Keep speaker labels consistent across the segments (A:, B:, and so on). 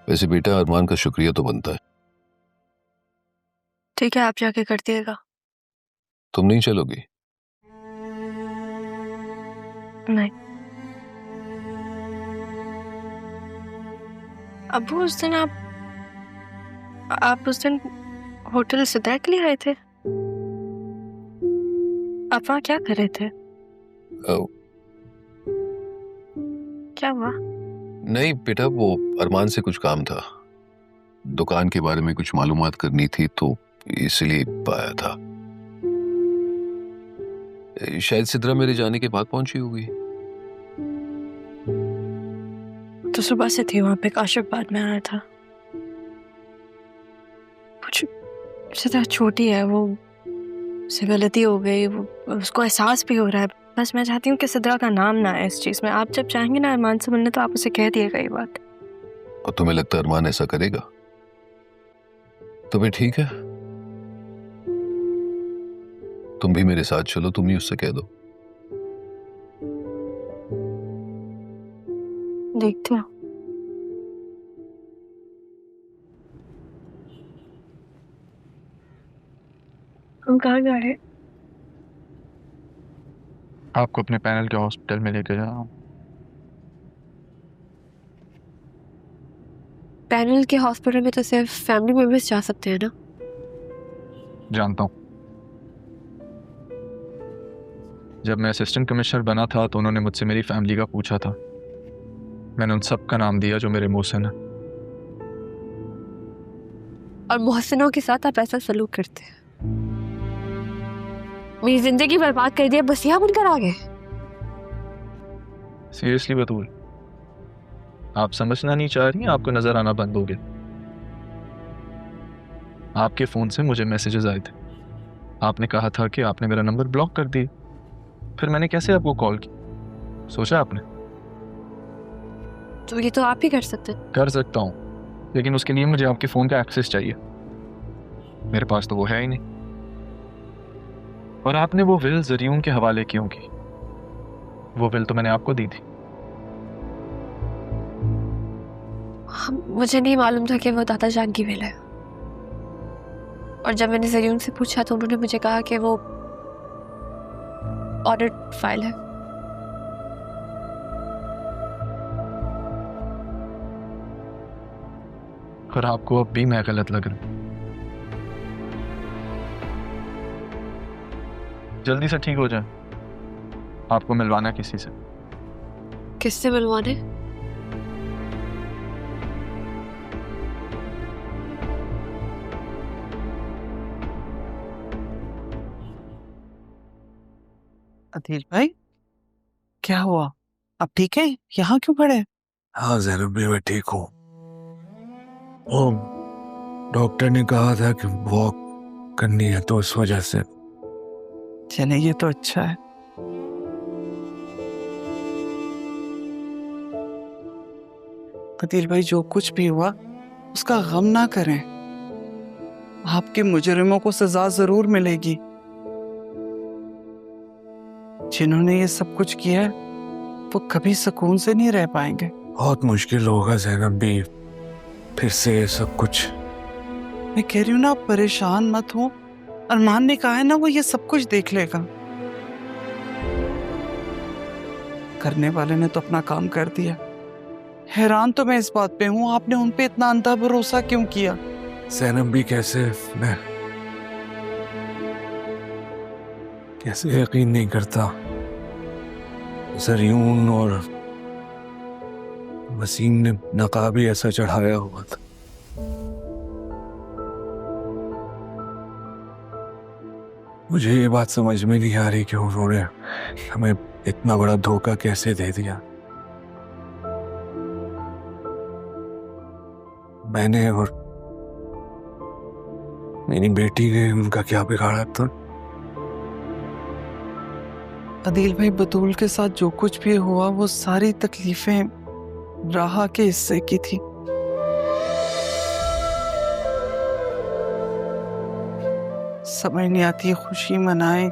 A: वैसे बेटा अरमान का शुक्रिया तो बनता है।
B: ठीक है, आप जाके कर दिएगा।
A: तुम नहीं चलोगी?
B: नहीं। अबू आप उस दिन होटल सिद्रा के लिए आए थे। आप वहाँ क्या कर रहे थे? क्या हुआ?
A: नहीं बेटा, वो अरमान से कुछ काम था, दुकान के बारे में कुछ मालूमात करनी थी तो इसलिए आया था। शायद सिद्रा मेरे जाने के बाद पहुंची होगी।
B: तो सुबह से थी वहाँ पे, काशिफ बाद में आया था। कुछ सिद्रा छोटी है, वो से गलती हो गई, वो उसको एहसास भी हो रहा है। बस मैं चाहती हूँ कि सिद्रा का नाम ना आए इस चीज में। आप जब चाहेंगे ना अरमान से मिलने तो आप उसे कह दिएगा ये बात।
A: और तुम्हें लगता है अरमान ऐसा करेगा? तो भी ठीक है, तुम भी मेरे साथ चलो, तुम ही उससे कह दो।
B: देखते हो। हम कहाँ जा रहे हैं?
C: आपको अपने पैनल के हॉस्पिटल में लेके जा रहा हूँ।
B: पैनल के हॉस्पिटल में तो सिर्फ फैमिली मेंबर्स जा सकते हैं ना?
C: जानता हूँ। जब मैं असिस्टेंट कमिश्नर बना था तो उन्होंने मुझसे मेरी फैमिली का पूछा था। मैंने उन सब का नाम दिया जो मेरे मोहसिन है।
B: और मोहसिनों के साथ आप ऐसा सलूक करते हैं? मेरी जिंदगी बर्बाद कर दिया, बस यहाँ बनकर आ गए।
C: सीरियसली बतूल, आप समझना नहीं चाह रही हैं, आपको नजर आना बंद हो गया। आपके फोन से मुझे मैसेजेस आए थे, आपने कहा था कि आपने मेरा नंबर ब्लॉक कर दिया। फिर मैंने कैसे आपको कॉल की, सोचा आपने?
B: तो ये तो आप ही कर सकते हैं।
C: कर सकता हूँ, लेकिन उसके लिए मुझे आपके फोन का एक्सेस चाहिए। मेरे पास तो वो है ही नहीं। और आपने वो विल जरियून के हवाले क्यों की? वो विल तो मैंने आपको दी थी।
B: मुझे नहीं मालूम था कि वो दादा जान की विल है। और जब मैंने जरियून से पूछा तो उन्होंने मुझे कहा कि वो ऑडिट फाइल है।
C: और आपको अब भी मैं गलत लग रहा हूं। जल्दी से ठीक हो जाए। आपको मिलवाना किसी से।
B: किससे मिलवाने?
D: अदील भाई, क्या हुआ? आप ठीक है? यहाँ क्यों खड़े हैं?
E: हाँ जैनब भी, मैं ठीक हूँ। वो डॉक्टर ने कहा था कि वॉक करनी है तो उस वजह से।
D: चले, ये तो अच्छा है। अदील भाई, जो कुछ भी हुआ उसका गम ना करें। आपके मुजरिमों को सजा जरूर मिलेगी। जिन्होंने ये सब कुछ किया है वो कभी सुकून से नहीं रह पाएंगे।
E: बहुत मुश्किल होगा जैनब भी, फिर से ये सब कुछ।
D: मैं कह रही हूँ ना, आप परेशान मत हो। अरमान ने कहा है ना, वो ये सब कुछ देख लेगा। करने वाले ने तो अपना काम कर दिया। हैरान तो मैं इस बात पे हूँ, आपने उन पे इतना अंधा भरोसा क्यों किया?
E: जैनब भी मैं कैसे यकीन नहीं करता। जरियून और वसीम ने नकाब ही ऐसा चढ़ाया हुआ था। मुझे ये बात समझ में नहीं आ रही कि उन्होंने हमें इतना बड़ा धोखा कैसे दे दिया। मैंने और मेरी बेटी ने उनका क्या बिगाड़ा था?
D: अदील भाई, बतूल के साथ जो कुछ भी हुआ वो सारी तकलीफें राहा के हिस्से की थी। समझ नहीं आती खुशी मनाएं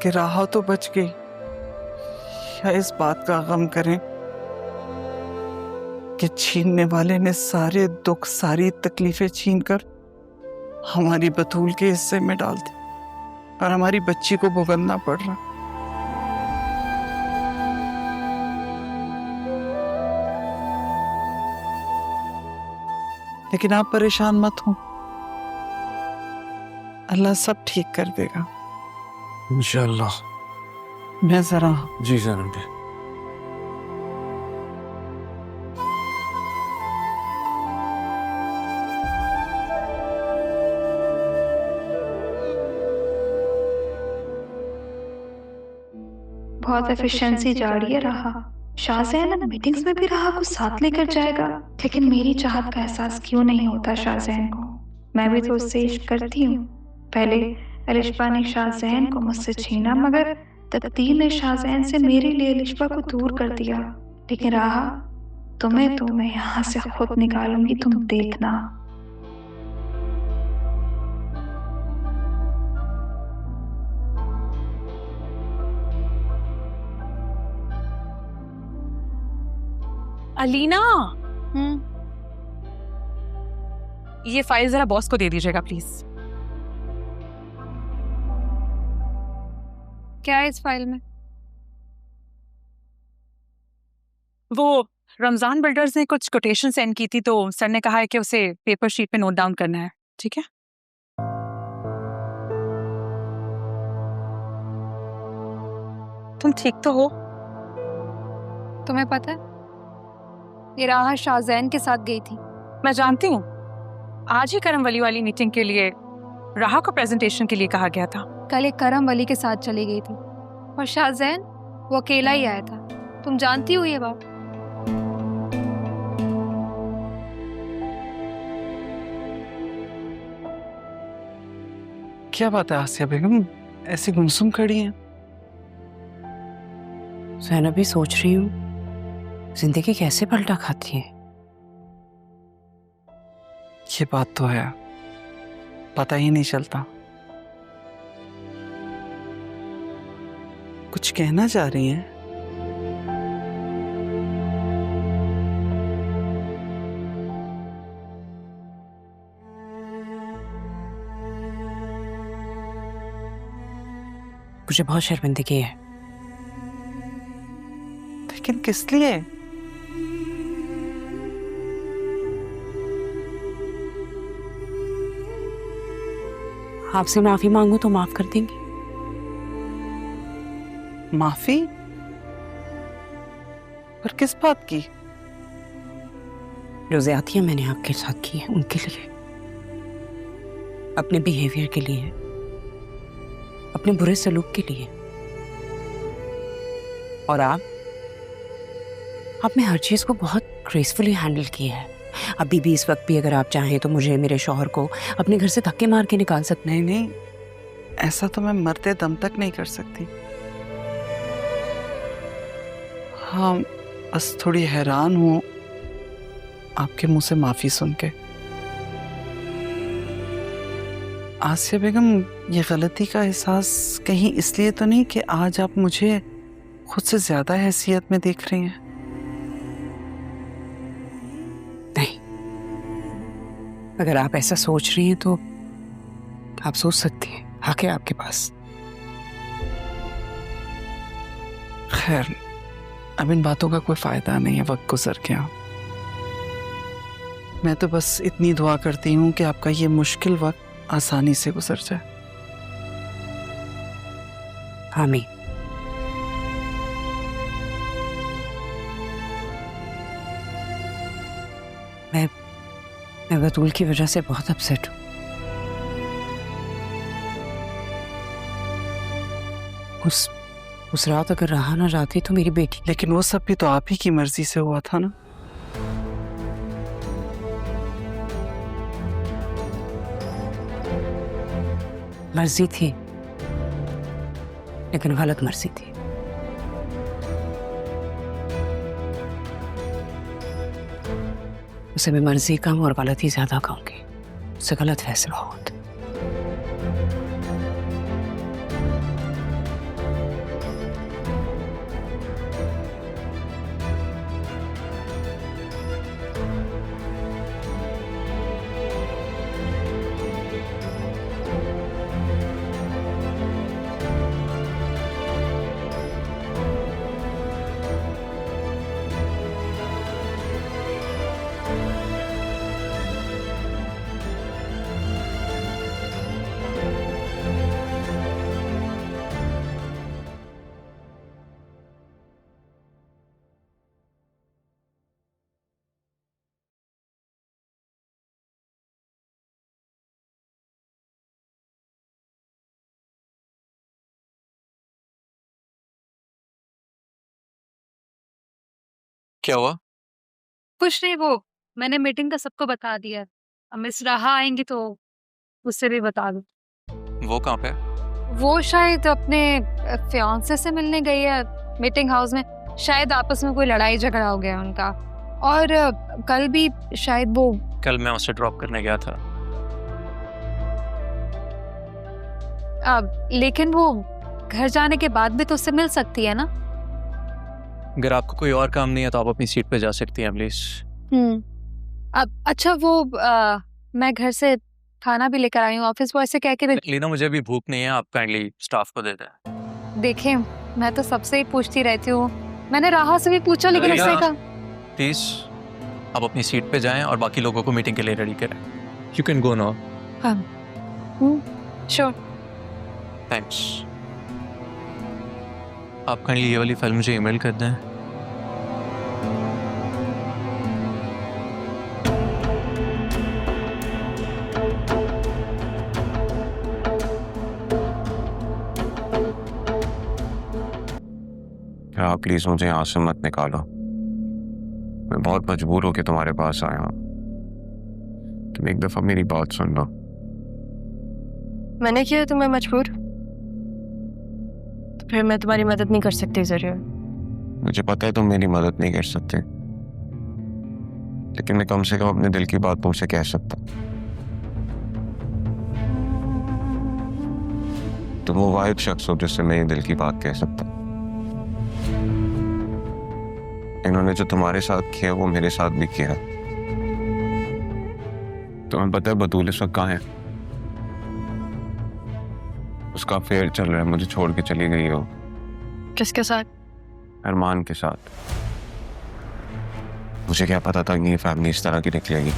D: कि राहा तो बच गई, या इस बात का गम करें कि छीनने वाले ने सारे दुख सारी तकलीफें छीनकर हमारी बतूल के हिस्से में डाल दी और हमारी बच्ची को भुगतना पड़ रहा। लेकिन आप परेशान मत हो, अल्लाह सब ठीक कर देगा
E: इंशाल्लाह।
D: मैं जरा
E: जी जनाब।
F: बहुत एफिशिएंसी जा रही है राहा। शाहजैन मीटिंग्स में भी राहा को साथ लेकर जाएगा, लेकिन मेरी चाहत का एहसास क्यों नहीं होता शाहजैन को? मैं भी तो उससे इश्क करती हूँ। पहले अलिशबा ने शाहजैन को मुझसे छीना, मगर तकदीर ने शाहजैन से मेरे लिए अलिशबा को दूर कर दिया। लेकिन राहा, तुम्हें तो मैं यहाँ से खुद निकालूंगी, तुम देखना।
G: अलीना, ये फाइल जरा बॉस को दे दीजिएगा प्लीज।
B: क्या है इस फाइल में?
G: वो रमजान बिल्डर्स ने कुछ कोटेशन सेंड की थी, तो सर ने कहा है कि उसे पेपर शीट पे नोट डाउन करना है। ठीक है? तुम ठीक तो हो?
B: तुम्हें पता है ये राहा शाहजैन के साथ गई थी।
G: मैं जानती हूँ। आज ही करम वली वाली मीटिंग के लिए राहा को प्रेजेंटेशन के लिए कहा गया था।
B: कल एक करम वली के साथ चली गई थी और शाहजैन वो अकेला ही आया था। तुम जानती हो ये बात?
D: क्या बात है आसिया बेगम, ऐसी गुमसुम खड़ी हैं?
H: ज़ैनब भी सोच रही हूँ जिंदगी कैसे पलटा खाती है।
D: ये बात तो है, पता ही नहीं चलता। कुछ कहना चाह रही हैं?
H: मुझे बहुत शर्मिंदगी है।
D: लेकिन किस लिए?
H: आपसे माफी मांगू तो माफ कर देंगी?
D: माफी? पर किस बात की?
H: जो ज्यादतियां मैंने आपके साथ की हैं उनके लिए, अपने बिहेवियर के लिए, अपने बुरे सलूक के लिए। और आपने हर चीज को बहुत ग्रेसफुली हैंडल किया है। अभी भी इस वक्त भी अगर आप चाहें तो मुझे मेरे शौहर को अपने घर से धक्के मार के निकाल सकते हैं।
D: नहीं, ऐसा तो मैं मरते दम तक नहीं कर सकती। हाँ, बस थोड़ी हैरान हूं आपके मुंह से माफी सुन के। आसिया बेगम, ये गलती का एहसास कहीं इसलिए तो नहीं कि आज आप मुझे खुद से ज्यादा हैसियत में देख रही हैं?
H: नहीं, अगर आप ऐसा सोच रही हैं तो आप सोच सकती हैं, हक है आपके पास।
D: खैर, अब इन बातों का कोई फायदा नहीं है, वक्त गुजर गया। मैं तो बस इतनी दुआ करती हूँ कि आपका ये मुश्किल वक्त आसानी से गुजर जाए।
H: आमीन। मैं बतूल की वजह से बहुत अपसेट हूँ। उस रात अगर राहा ना जाती तो मेरी बेटी।
D: लेकिन वो सब भी तो आप ही की मर्जी से हुआ था ना।
H: मर्जी थी, लेकिन गलत मर्जी थी। उसे मैं मर्जी कम और गलती ज्यादा कहूंगी, उससे गलत फैसला होता।
C: क्या हुआ?
G: कुछ नहीं, वो मैंने मीटिंग का सबको बता दिया। अब मिस राहा आएंगी तो उससे भी बता दूँ।
C: वो कहाँ पे?
G: वो शायद अपने फियांसे से मिलने गई है मीटिंग हाउस में। शायद आपस में कोई लड़ाई झगड़ा हो गया उनका। और कल भी शायद वो
C: कल मैं उसे ड्रॉप करने गया था।
G: लेकिन वो घर जाने के बाद भी तो उससे मिल सकती है ना।
C: अगर आपको कोई और काम नहीं है तो आप अपनी सीट पे जा सकती हैं प्लीज।
G: अब अच्छा वो मैं घर से खाना भी लेकर आई हूँ, ऑफिस बॉय से कह के
C: लीना मुझे अभी भूख नहीं है, आप काइंडली स्टाफ को दे दें।
G: देखें, मैं तो सबसे ही पूछती रहती हूँ। मैंने राहा से भी पूछा लेकिन उसने कहा
C: प्लीज आप अपनी सीट पे जाएं और बाकी लोगों को मीटिंग के लिए रेडी करें। You can go now.
G: Sure.
C: Thanks. आप काइंडली ये वाली फाइल मुझे ईमेल कर दें।
I: आप प्लीज मुझे यहाँ से मत निकालो। मैं बहुत मजबूर होकर तुम्हारे पास आया हूँ। तुम एक दफा मेरी बात सुन लो।
B: मैंने किया तुम्हें मजबूर? तो फिर मैं तुम्हारी मदद नहीं कर सकती जरूर।
I: मुझे पता है तुम मेरी मदद नहीं कर सकते, लेकिन मैं कम से कम अपने दिल की बात तुमसे कह सकता। तुम वो वाहिद शख्स हो जिससे मैं ये दिल की बात कह सकता। इन्होंने जो तुम्हारे साथ किया वो मेरे साथ भी किया। तुम्हें पता है बतूल इस वक्त कहाँ है? उसका अफेयर चल रहा है, मुझे छोड़ के चली गई हो।
B: किसके साथ?
I: अरमान के साथ। मुझे क्या पता था कि ये फैमिली इस तरह की निकलेगी।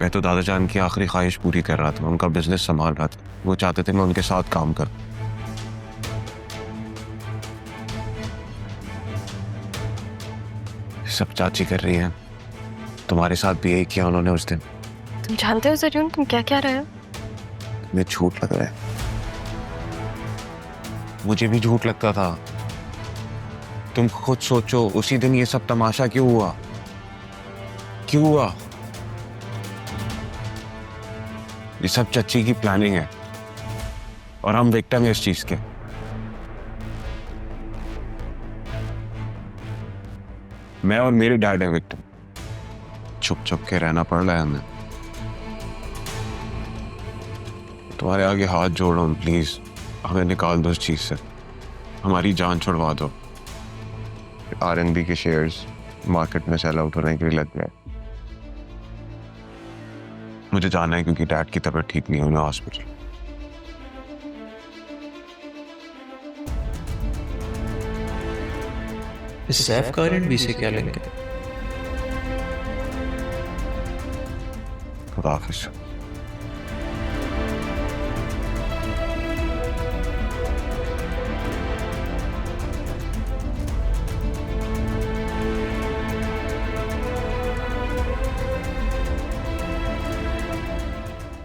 I: मैं तो दादा जान की आखिरी ख्वाहिश पूरी कर रहा था, उनका बिजनेस संभाल रहा था। वो चाहते थे मैं उनके साथ काम करूं। सब चाची कर रही है, तुम्हारे साथ भी यही किया उन्होंने उस दिन।
B: तुम जानते हो जरूर तुम क्या क्या रहे हो?
I: मुझे झूठ लग रहा है। मुझे भी झूठ लगता था। तुम खुद सोचो, उसी दिन ये सब तमाशा क्यों हुआ? क्यों हुआ? ये सब चच्ची की प्लानिंग है और हम विक्टिम हैं इस चीज के। मैं और मेरे डैड है विक्टिम। छुप छुप के रहना पड़ रहा है हमें। तुम्हारे आगे हाथ जोड़ रहा हूं, प्लीज हमें निकाल दो इस चीज से। हमारी जान छुड़वा दो। RNB के शेयर्स मार्केट में सेल आउट होने के लिए लग गए। मुझे जाना है क्योंकि डैड की तबीयत ठीक नहीं, उन्हें हॉस्पिटल।
C: सैफ का RNB से क्या लिंक है?
I: खुदा हाफिज।